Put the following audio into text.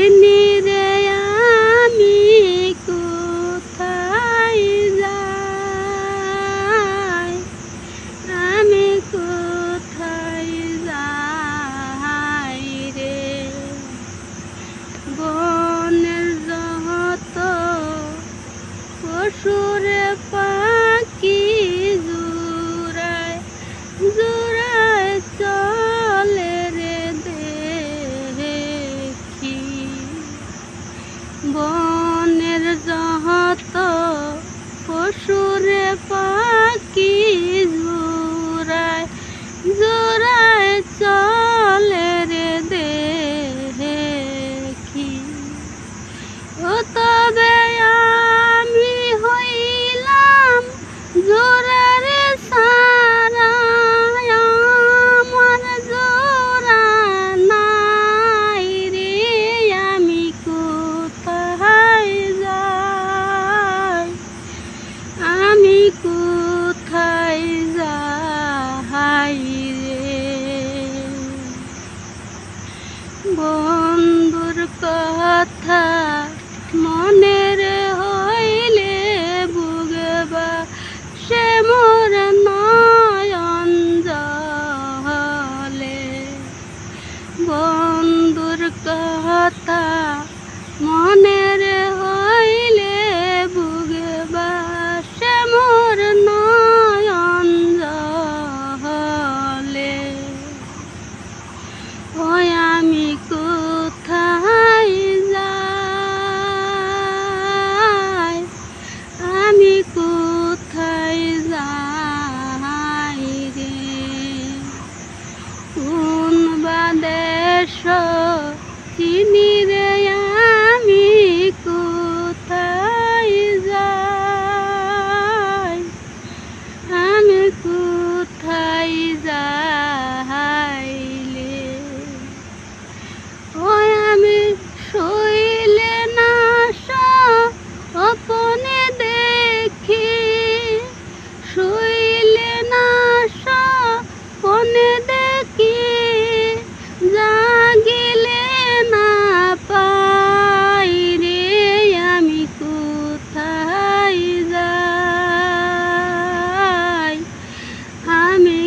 চিনি রে আমি কোথায় যাই, আমি কোথায় যাই রে। বনের যত পশুরে পাখি জুড়ায় জুড়ায় চলে রে দেখি। বনের যত পশুরে পাখি জুড়ায় জুড়ায় চলে রে দেখি। ও তবে আমি হইলাম জোড়ারে সারা, আমার জোড়া নাই রে। আমি কোথায় যাই, আমি কোথায় যাই রে। বন্ধুর কথা মনের হইলে বুগবা সে মোর নয়ন জলে। বন্ধুর কথা মনের হইলে বুগবা সে মোর নয়ন জলে। ওই আমি কোথায় যাই, আমি কোথায় যাই রে। কোন বা দেশ চিনি রে আমি কোথায় যাই, আমি কোথায় যাইলে। ওই আমি শুইলে না স্বপ্নে দেখি, শুইলে না স্বপ্নে দেখি, জাগিলে না পাই রে। আমি কোথায় যাই, আমি